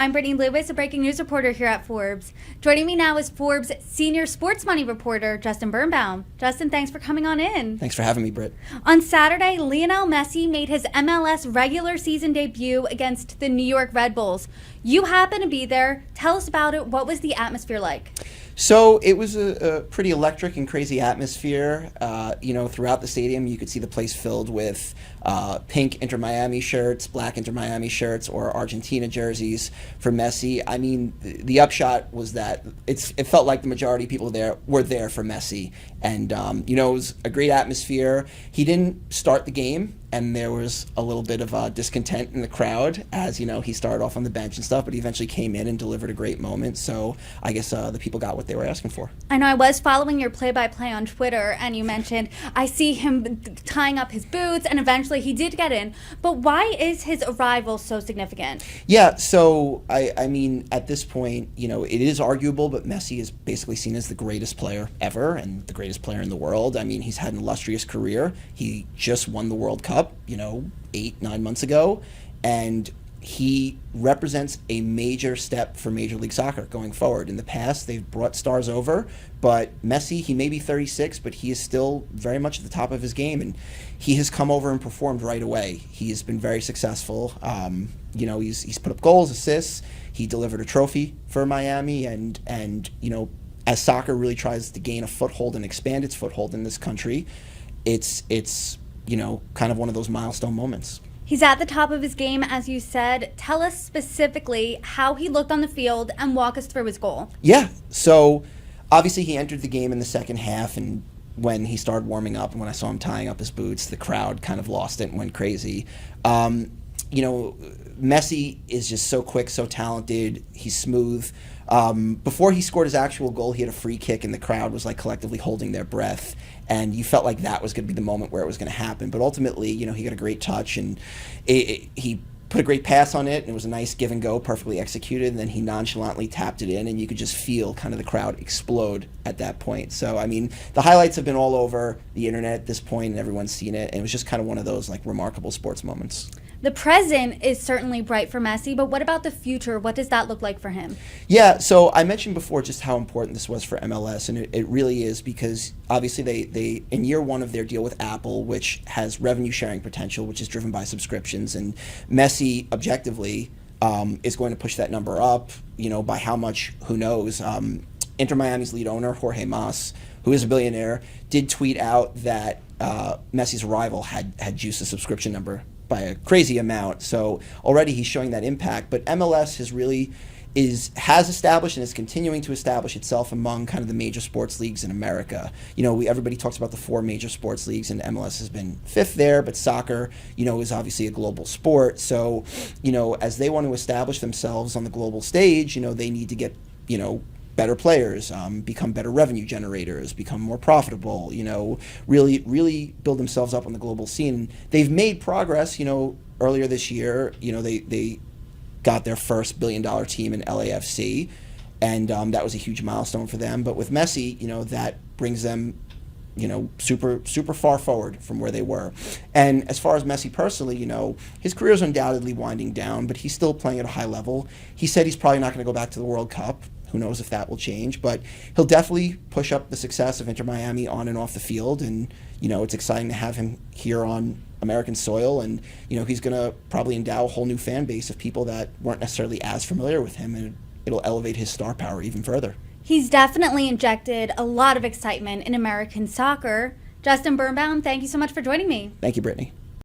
I'm Brittany Lewis, a breaking news reporter here at Forbes. Joining me now is Forbes senior SportsMoney reporter, Justin Birnbaum. Justin, thanks for coming on in. Thanks for having me, Britt. On Saturday, Lionel Messi made his MLS regular season debut against the New York Red Bulls. You happened to be there. Tell us about it. What was the atmosphere like? So it was a pretty electric and crazy atmosphere. Throughout the stadium, you could see the place filled with pink Inter Miami shirts, black Inter Miami shirts, or Argentina jerseys for Messi. I mean, the upshot was that it felt like the majority of people there were there for Messi. And, it was a great atmosphere. He didn't start the game, and there was a little bit of discontent in the crowd as, he started off on the bench and stuff, but he eventually came in and delivered a great moment. So I guess the people got what they were asking for. I know I was following your play-by-play on Twitter, and you mentioned I see him tying up his boots, and eventually he did get in. But why is his arrival so significant? Yeah, so I mean, at this point, it is arguable, but Messi is basically seen as the greatest player ever and the greatest player in the world. I mean, he's had an illustrious career. He just won the World Cup, 8-9 months ago, and he represents a major step for Major League Soccer going forward. In the past, they've brought stars over, but Messi, he may be 36, but he is still very much at the top of his game, and he has come over and performed right away. He has been very successful. He's put up goals, assists. He delivered a trophy for Miami, and as soccer really tries to gain a foothold and expand its foothold in this country, it's kind of one of those milestone moments. He's at the top of his game, as you said. Tell us specifically how he looked on the field and walk us through his goal. Yeah, so obviously he entered the game in the second half, and when he started warming up and when I saw him tying up his boots, the crowd kind of lost it and went crazy. Messi is just so quick, so talented. He's smooth. Before he scored his actual goal, he had a free kick, and the crowd was like collectively holding their breath. And you felt like that was going to be the moment where it was going to happen. But ultimately, he got a great touch, and he put a great pass on it, and it was a nice give and go, perfectly executed. And then he nonchalantly tapped it in, and you could just feel kind of the crowd explode at that point. So, I mean, the highlights have been all over the internet at this point, and everyone's seen it. And it was just kind of one of those like remarkable sports moments. The present is certainly bright for Messi, but what about the future? What does that look like for him? Yeah, so I mentioned before just how important this was for MLS, and it really is, because obviously they in year one of their deal with Apple, which has revenue sharing potential, which is driven by subscriptions, and Messi objectively is going to push that number up, by how much, who knows. Inter Miami's lead owner, Jorge Mas, who is a billionaire, did tweet out that Messi's arrival had juiced the subscription number by a crazy amount. So already he's showing that impact. But MLS has established and is continuing to establish itself among kind of the major sports leagues in America. Everybody talks about the 4 major sports leagues, and MLS has been 5th there, but soccer, is obviously a global sport. So, as they want to establish themselves on the global stage, they need to get, better players, become better revenue generators, become more profitable, really build themselves up on the global scene. They've made progress, earlier this year, they got their first billion-dollar team in LAFC, and that was a huge milestone for them. But with Messi, that brings them, super, super far forward from where they were. And as far as Messi personally, his career is undoubtedly winding down, but he's still playing at a high level. He said he's probably not going to go back to the World Cup. Who knows if that will change, but he'll definitely push up the success of Inter Miami on and off the field, and it's exciting to have him here on American soil, and he's going to probably endow a whole new fan base of people that weren't necessarily as familiar with him, and it'll elevate his star power even further. He's definitely injected a lot of excitement in American soccer. Justin Birnbaum, thank you so much for joining me. Thank you, Brittany.